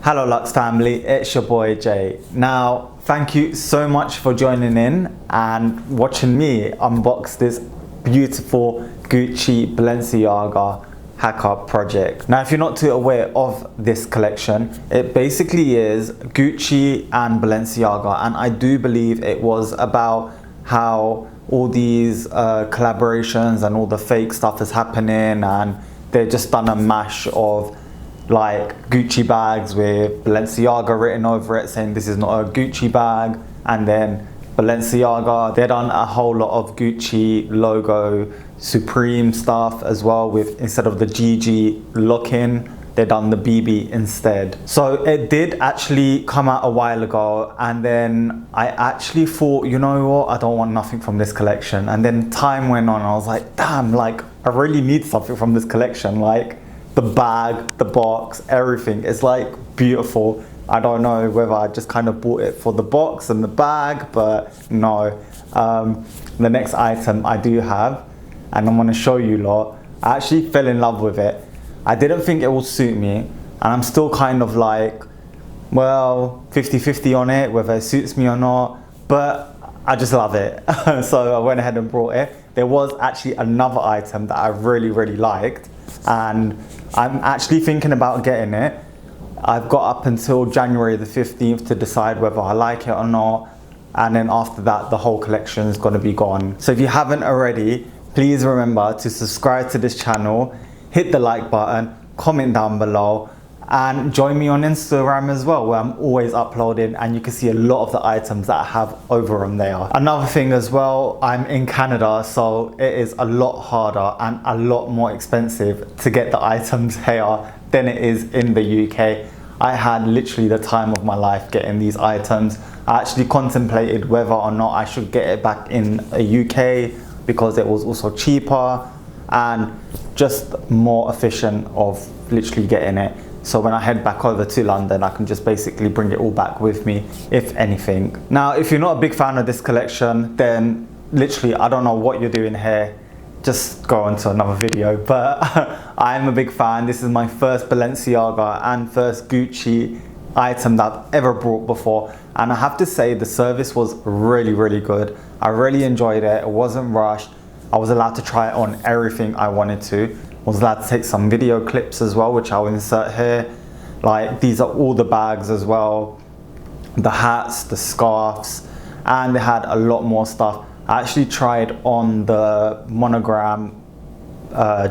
Hello Lux family, it's your boy Jay. Now, thank you so much for joining in and watching me unbox this beautiful Gucci Balenciaga jacquard project. Now, if you're not too aware of this collection, it basically is Gucci and Balenciaga, and I do believe it was about how all these collaborations and all the fake stuff is happening, and they've just done a mash of like Gucci bags with Balenciaga written over it, saying this is not a Gucci bag. And then Balenciaga, they've done a whole lot of Gucci logo Supreme stuff as well, with instead of the GG lock-in, they've done the BB instead. So it did actually come out a while ago, and then I actually thought, you know what, I don't want nothing from this collection. And then time went on, I was like, damn, like I really need something from this collection. Like the bag, the box, everything is like beautiful. I don't know whether I just kind of bought it for the box and the bag, but no. The next item I do have, and I'm gonna show you lot, I actually fell in love with it. I didn't think it would suit me, and I'm still kind of like, well, 50-50 on it, whether it suits me or not, but I just love it. So I went ahead and brought it. There was actually another item that I really liked, and I'm actually thinking about getting it. I've got up until January the 15th to decide whether I like it or not, and then after that the whole collection is going to be gone. So if you haven't already, please remember to subscribe to this channel, hit the like button, comment down below, and join me on Instagram as well, where I'm always uploading, and you can see a lot of the items that I have over on there. Another thing as well, I'm in Canada, so it is a lot harder and a lot more expensive to get the items here than it is in the UK. I had literally the time of my life getting these items. I actually contemplated whether or not I should get it back in the UK because it was also cheaper and just more efficient of literally getting it. So when I head back over to London, I can just basically bring it all back with me, if anything. Now, if you're not a big fan of this collection, then literally, I don't know what you're doing here. Just go on to another video, but I'm a big fan. This is my first Balenciaga and first Gucci item that I've ever brought before. And I have to say the service was really good. I really enjoyed it. It wasn't rushed. I was allowed to try it on everything I wanted to. I was allowed to take some video clips as well, which I'll insert here. Like, these are all the bags as well, the hats, the scarves, and they had a lot more stuff. I actually tried on the monogram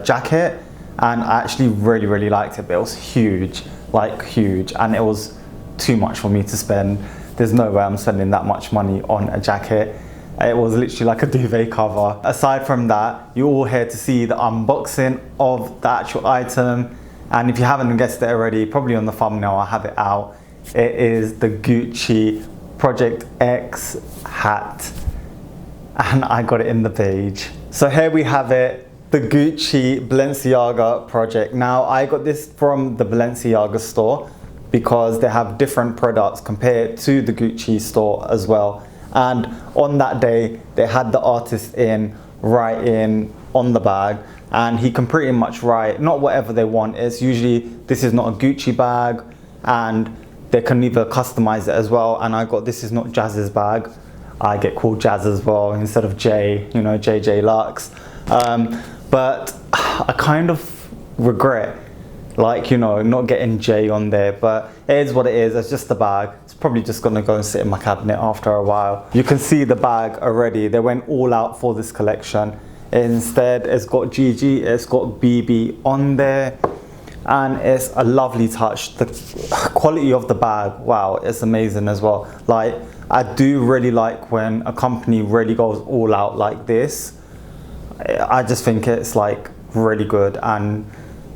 jacket, and I actually really liked it, but it was huge, like huge, and it was too much for me to spend. There's no way I'm spending that much money on a jacket. It was literally like a duvet cover. Aside from that, you're all here to see the unboxing of the actual item. And if you haven't guessed it already, probably on the thumbnail I have it out. It is the Gucci Project X hat. And I got it in the beige. So here we have it, the Gucci Balenciaga project. Now, I got this from the Balenciaga store because they have different products compared to the Gucci store as well. And on that day, they had the artist in writing on the bag, and he can pretty much write not whatever they want. It's usually, this is not a Gucci bag, and they can either customize it as well. And I got, this is not Jazz's bag. I get called Jazz as well instead of Jay, you know, JJ Lux. But I kind of regret, like, you know, not getting Jay on there, but it is what it is. It's just the bag. It's probably just gonna go and sit in my cabinet after a while. You can see the bag already. They went all out for this collection. Instead, it's got GG, it's got BB on there, and it's a lovely touch. The quality of the bag, wow, it's amazing as well. Like, I do really like when a company really goes all out like this. I just think it's like really good, and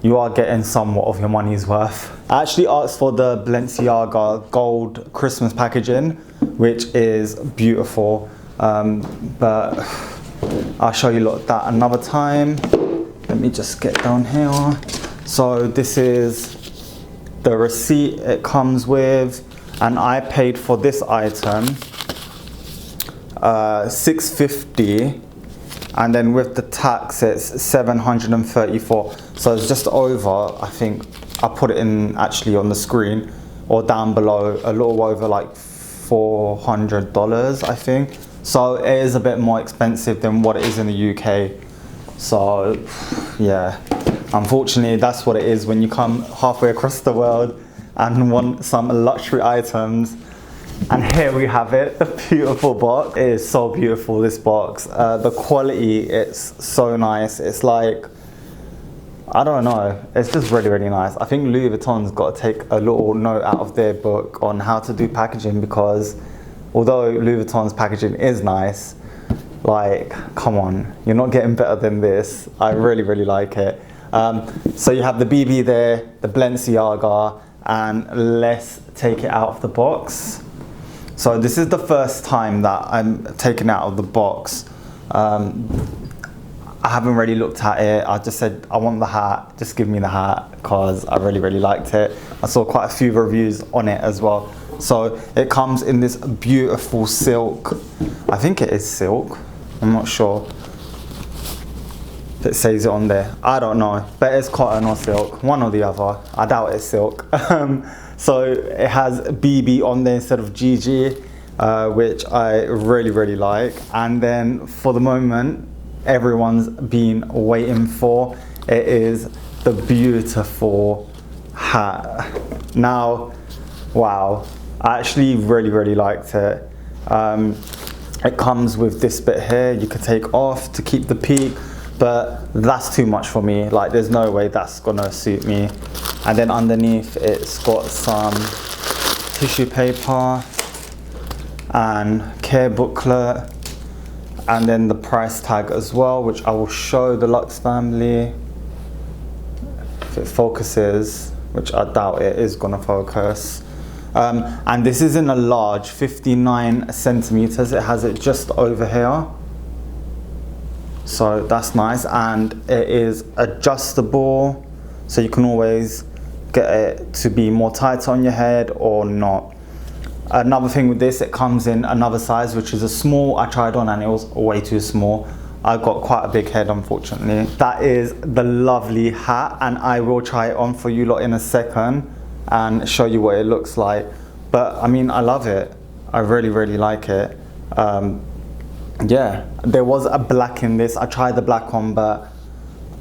you are getting somewhat of your money's worth. I actually asked for the Balenciaga gold Christmas packaging, which is beautiful, but I'll show you lot that another time. Let me just get down here. So this is the receipt it comes with, and I paid for this item $650, and then with the tax it's 734. So it's just over, I think I put it in actually on the screen, or down below, a little over like $400, I think. So it is a bit more expensive than what it is in the UK. So yeah, unfortunately that's what it is when you come halfway across the world and want some luxury items. And here we have it, the beautiful box. It is so beautiful, this box. The quality, it's so nice. It's like, I don't know, it's just really, really nice. I think Louis Vuitton's got to take a little note out of their book on how to do packaging, because although Louis Vuitton's packaging is nice, like, come on, you're not getting better than this. I really, really like it. So you have the BB there, the Balenciaga, and let's take it out of the box. So this is the first time that I'm taking it out of the box. I haven't really looked at it. I just said, I want the hat, just give me the hat, because I really, really liked it. I saw quite a few reviews on it as well. So it comes in this beautiful silk. I think it is silk, I'm not sure. It says it on there, I don't know, but it's cotton or silk, one or the other. I doubt it's silk. So it has BB on there instead of GG, which I really, really like. And then for the moment, everyone's been waiting for, it is the beautiful hat. Now, wow, I actually really, really liked it. It comes with this bit here you can take off to keep the peak, but that's too much for me. Like, there's no way that's gonna suit me. And then underneath it's got some tissue paper and care booklet, and then the price tag as well, which I will show the Lux family if it focuses, which I doubt it is gonna focus. And this is in a large, 59 centimeters. It has it just over here. So that's nice, and it is adjustable, so you can always get it to be more tight on your head or not. Another thing with this, it comes in another size, which is a small. I tried on and it was way too small. I got quite a big head, unfortunately. That is the lovely hat, and I will try it on for you lot in a second and show you what it looks like. But I mean, I love it. I really, really like it. Yeah, there was a black in this. I tried the black one, but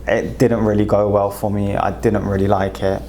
it didn't really go well for me. I didn't really like it.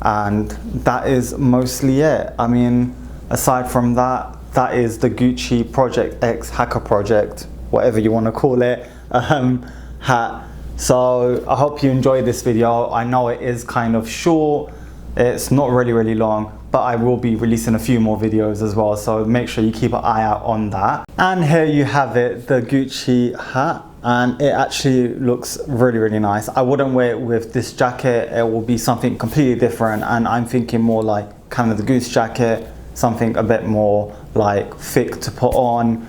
And that is mostly it. I mean, aside from that, that is the Gucci Project X Hacker Project, whatever you want to call it, hat. So I hope you enjoyed this video. I know it is kind of short. It's not really, really long, but I will be releasing a few more videos as well, so make sure you keep an eye out on that. And here you have it, the Gucci hat, and it actually looks really, really nice. I wouldn't wear it with this jacket. It will be something completely different, and I'm thinking more like kind of the Goose jacket, something a bit more like thick to put on.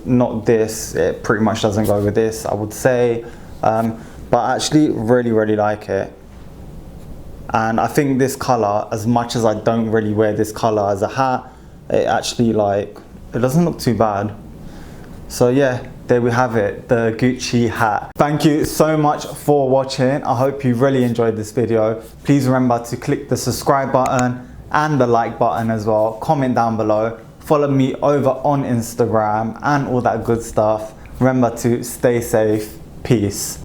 Not this, it pretty much doesn't go with this, I would say, but I actually really, really like it. And I think this color, as much as I don't really wear this color as a hat, it actually, like, it doesn't look too bad. So yeah, there we have it, the Gucci hat. Thank you so much for watching. I hope you really enjoyed this video. Please remember to click the subscribe button and the like button as well. Comment down below. Follow me over on Instagram and all that good stuff. Remember to stay safe. Peace.